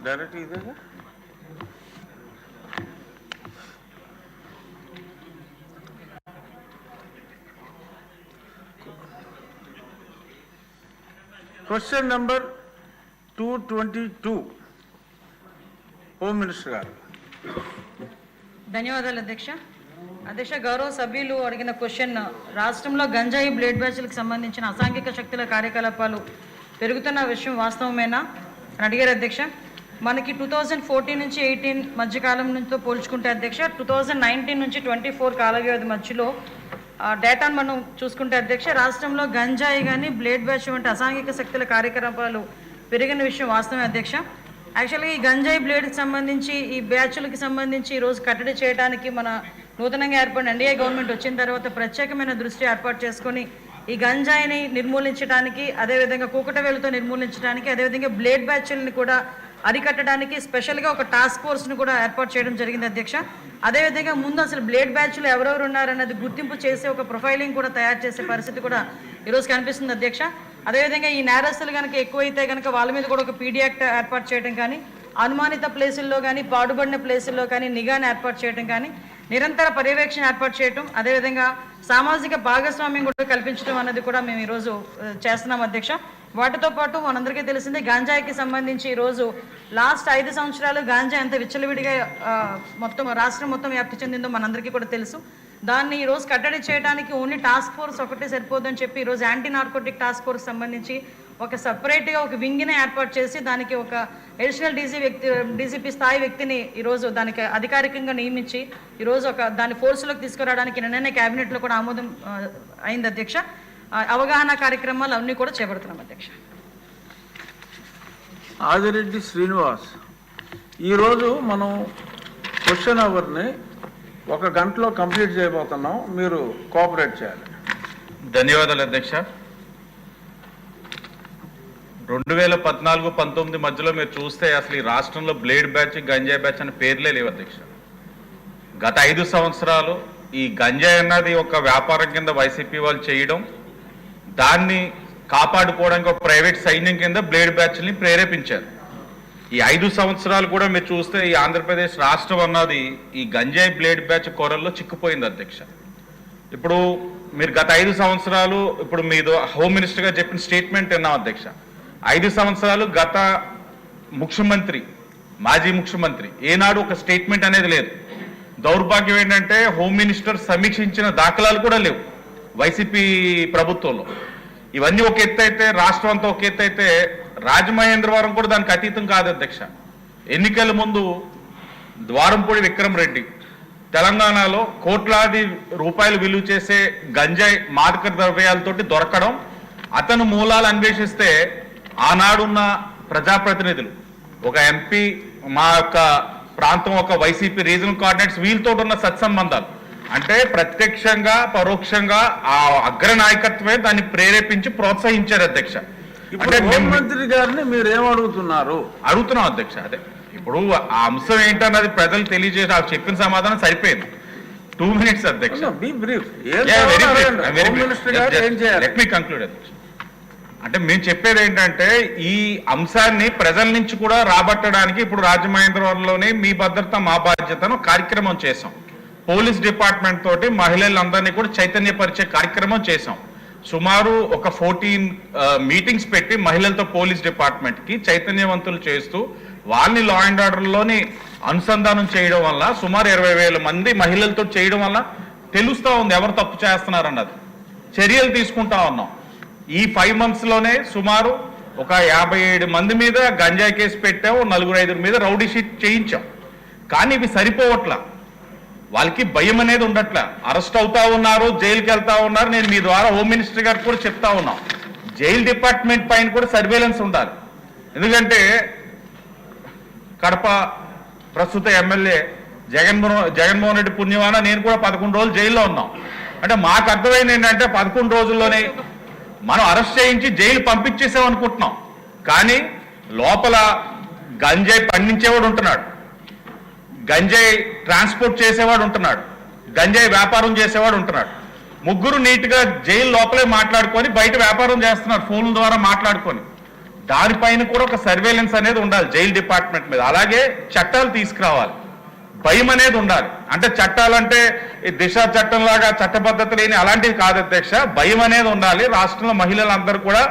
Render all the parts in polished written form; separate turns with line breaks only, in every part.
Direct ఇదేగా. Question number 222 home minister గారు.
ధన్యవాదాలు అధ్యక్ష. అధ్యక్ష, గౌరవ సభ్యులు అడిగిన క్వశ్చన్, రాష్ట్రంలో గంజాయి బ్లేడ్ బ్యాచ్లకు సంబంధించిన అసాంఘిక శక్తుల కార్యకలాపాలు పెరుగుతున్న విషయం వాస్తవమేనా అని అడిగారు అధ్యక్ష. మనకి 2014 నుంచి 18 మధ్యకాలం నుంచితో పోల్చుకుంటే అధ్యక్ష, 2019 నుంచి 24 కాల వ్యవధి మధ్యలో డేటాను మనం చూసుకుంటే అధ్యక్ష, రాష్ట్రంలో గంజాయి కానీ బ్లేడ్ బ్యాచ్ వంటి అసాంఘిక శక్తుల కార్యకలాపాలు పెరిగిన విషయం వాస్తవమే అధ్యక్ష. యాక్చువల్గా ఈ గంజాయి బ్లేడ్కి సంబంధించి, ఈ బ్యాచ్లకి సంబంధించి ఈరోజు కట్టడి చేయడానికి మన నూతనంగా ఏర్పడిన ఎన్డీఏ గవర్నమెంట్ వచ్చిన తర్వాత ప్రత్యేకమైన దృష్టి ఏర్పాటు చేసుకొని ఈ గంజాయిని నిర్మూలించడానికి, అదేవిధంగా కూకటవేలుతో నిర్మూలించడానికి, అదేవిధంగా బ్లేడ్ బ్యాచ్లని కూడా అరికట్టడానికి స్పెషల్గా ఒక టాస్క్ ఫోర్స్ను కూడా ఏర్పాటు చేయడం జరిగింది అధ్యక్ష. అదేవిధంగా ముందు అసలు బ్లేడ్ బ్యాచ్లు ఎవరెవరు ఉన్నారన్నది గుర్తింపు చేసి ఒక ప్రొఫైలింగ్ కూడా తయారు చేసే పరిస్థితి కూడా ఈరోజు కనిపిస్తుంది అధ్యక్ష. అదేవిధంగా ఈ నేరస్తులు కనుక ఎక్కువైతే కనుక వాళ్ళ మీద కూడా ఒక పీడీ యాక్ట్ ఏర్పాటు చేయడం కానీ, అనుమానిత ప్లేసుల్లో కానీ, పాడుబడిన ప్లేసుల్లో కానీ నిఘాను ఏర్పాటు చేయడం కానీ, నిరంతర పర్యవేక్షణ ఏర్పాటు చేయడం, అదేవిధంగా సామాజిక భాగస్వామ్యం కూడా కల్పించడం అన్నది కూడా మేము ఈరోజు చేస్తున్నాం అధ్యక్ష. వాటితో పాటు మనందరికీ తెలిసిందే, గాంజాయికి సంబంధించి ఈరోజు లాస్ట్ 5 సంవత్సరాలు గాంజా ఎంత విచ్చలవిడిగా మొత్తం రాష్ట్రం మొత్తం వ్యాప్తి చెందిందో మనందరికీ కూడా తెలుసు. దాన్ని ఈరోజు కట్టడి చేయడానికి ఓన్లీ టాస్క్ ఫోర్స్ ఒకటే సరిపోదని చెప్పి ఈరోజు యాంటీ నార్కోటిక్ టాస్క్ ఫోర్స్ సంబంధించి ఒక సపరేట్గా ఒక వింగ్ని ఏర్పాటు చేసి దానికి ఒక అడిషనల్ డీజీపీ స్థాయి వ్యక్తిని ఈరోజు దానికి అధికారికంగా నియమించి ఈరోజు ఒక దాని ఫోర్స్లోకి తీసుకురావడానికి నిన్ననే క్యాబినెట్లో కూడా ఆమోదం అయింది అధ్యక్ష. అవగాహన కార్యక్రమాలు అన్నీ కూడా చేపడుతున్నాం అధ్యక్ష.
ఆదిరెడ్డి శ్రీనివాస్, ఈరోజు మనం క్వశ్చన్ అవర్ని 1 గంటలో కంప్లీట్ చేయబోతున్నాం, మీరు కోఆపరేట్ చేయాలి.
ధన్యవాదాలు అధ్యక్ష. 2014-19 మధ్యలో మీరు చూస్తే అసలు ఈ రాష్ట్రంలో బ్లేడ్ బ్యాచ్, గంజాయి బ్యాచ్ అనే పేర్లే లేవు అధ్యక్ష. గత 5 సంవత్సరాలు ఈ గంజాయి అన్నది ఒక వ్యాపారం కింద వైసీపీ వాళ్ళు చేయడం, దాన్ని కాపాడుకోవడానికి ఒక ప్రైవేట్ సైన్యం కింద బ్లేడ్ బ్యాచ్ని ప్రేరేపించారు. ఈ 5 సంవత్సరాలు కూడా మీరు చూస్తే ఈ ఆంధ్రప్రదేశ్ రాష్ట్రం అన్నది ఈ గంజాయి బ్లేడ్ బ్యాచ్ కొరల్లో చిక్కుపోయింది అధ్యక్ష. ఇప్పుడు మీరు గత 5 సంవత్సరాలు ఇప్పుడు మీరు హోమ్ మినిస్టర్గా చెప్పిన స్టేట్మెంట్ విన్నాం అధ్యక్ష. 5 సంవత్సరాలు గత ముఖ్యమంత్రి, మాజీ ముఖ్యమంత్రి ఏనాడు ఒక స్టేట్మెంట్ అనేది లేదు. దౌర్భాగ్యం ఏంటంటే హోమ్ మినిస్టర్ సమీక్షించిన దాఖలాలు కూడా లేవు వైసీపీ ప్రభుత్వంలో. ఇవన్నీ ఒక ఎత్తు అయితే, రాష్ట్రం అంతా ఒక ఎత్తు అయితే, రాజమహేంద్రవరం కూడా దానికి అతీతం కాదు అధ్యక్ష. ఎన్నికల ముందు ద్వారంపూడి విక్రమ్ రెడ్డి తెలంగాణలో కోట్లాది రూపాయలు విలువ చేసే గంజాయి మాదక ద్రవ్యాలతోటి దొరకడం, అతను మూలాలు అన్వేషిస్తే ఆనాడున్న ప్రజాప్రతినిధులు, ఒక ఎంపీ, మా యొక్క ప్రాంతం ఒక వైసీపీ రీజనల్ కోఆర్డినేటర్స్ వీళ్ళతో ఉన్న సత్సంబంధాలు అంటే ప్రత్యక్షంగా పరోక్షంగా ఆ అగ్ర నాయకత్వమే దాన్ని ప్రేరేపించి ప్రోత్సహించారు అధ్యక్ష.
అంటే హోంమంత్రి గారిని మీరు ఏమడుగుతున్నారు?
అడుగుతున్నాం అధ్యక్ష. అదే ఇప్పుడు ఆ అంశం ఏంటన్నది ప్రజలు తెలియజేసి ఆ చెప్పిన సమాధానం సరిపోయింది. 2 minutes అధ్యక్ష. లెట్ మీ కంక్లూడ్ అధ్యక్ష. అంటే మేము చెప్పేది ఏంటంటే ఈ అంశాన్ని ప్రజల నుంచి కూడా రాబట్టడానికి ఇప్పుడు రాజమహేంద్రవరంలోనే మీ భద్రత మా బాధ్యతను కార్యక్రమం చేశాం. పోలీస్ డిపార్ట్మెంట్ తోటి మహిళలందరినీ కూడా చైతన్యపరిచే కార్యక్రమం చేశాం. సుమారు ఒక 14 మీటింగ్స్ పెట్టి మహిళలతో పోలీస్ డిపార్ట్మెంట్కి చైతన్యవంతులు చేస్తూ వాళ్ళని లా అండ్ ఆర్డర్లోని అనుసంధానం చేయడం వల్ల సుమారు 20,000 మంది మహిళలతో చేయడం వల్ల తెలుస్తూ ఉంది ఎవరు తప్పు చేస్తున్నారు అన్నది. చర్యలు తీసుకుంటా ఉన్నాం. ఈ 5 monthsలోనే సుమారు ఒక 57 మంది మీద గంజాయి కేసు పెట్టాం, 4-5 మీద రౌడీ షీట్ చేయించాం. కానీ ఇవి సరిపోవట్లా, వాళ్ళకి భయం అనేది ఉండట్లా. అరెస్ట్ అవుతా ఉన్నారు, జైలుకి వెళ్తా ఉన్నారు. నేను మీ ద్వారా హోమ్ మినిస్టర్ గారికి కూడా చెప్తా ఉన్నాం, జైలు డిపార్ట్మెంట్ పైన కూడా సర్వేలెన్స్ ఉండాలి. ఎందుకంటే కడప ప్రస్తుత ఎమ్మెల్యే జగన్మోహన్ రెడ్డి పుణ్యమాన నేను కూడా 11 రోజులు జైల్లో ఉన్నాం. అంటే మాకు అర్థమైంది ఏంటంటే 11 రోజుల్లోనే మనం అరెస్ట్ చేయించి జైలు పంపించేసాం అనుకుంటున్నాం. కానీ లోపల గంజాయి పండించేవాడు ఉంటున్నాడు, గంజాయి ట్రాన్స్పోర్ట్ చేసేవాడు ఉంటున్నాడు, గంజాయి వ్యాపారం చేసేవాడు ఉంటున్నాడు. ముగ్గురు నీట్గా జైలు లోపలే మాట్లాడుకొని బయట వ్యాపారం చేస్తున్నారు, ఫోన్ల ద్వారా మాట్లాడుకొని. దానిపైన కూడా ఒక సర్వేలెన్స్ అనేది ఉండాలి జైలు డిపార్ట్మెంట్ మీద. అలాగే చట్టాలు తీసుకురావాలి, భయం అనేది ఉండాలి. అంటే చట్టాలంటే ఈ దిశ చట్టం లాగా చట్టబద్ధత లేని అలాంటివి కాదు అధ్యక్ష. భయం అనేది ఉండాలి. రాష్ట్రంలో మహిళలందరూ కూడా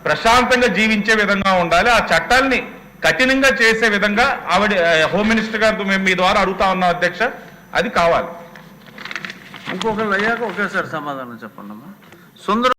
ప్రశాంతంగా జీవించే విధంగా ఉండాలి. ఆ చట్టాల్ని కఠినంగా చేసే విధంగా ఆవిడ హోమ్ మినిస్టర్ గారితో మేము మీ ద్వారా అడుగుతా ఉన్నాం అధ్యక్ష. అది కావాలి.
ఇంకొకళ్ళు అయ్యాక ఒకేసారి సమాధానం చెప్పండి అమ్మా. సుందర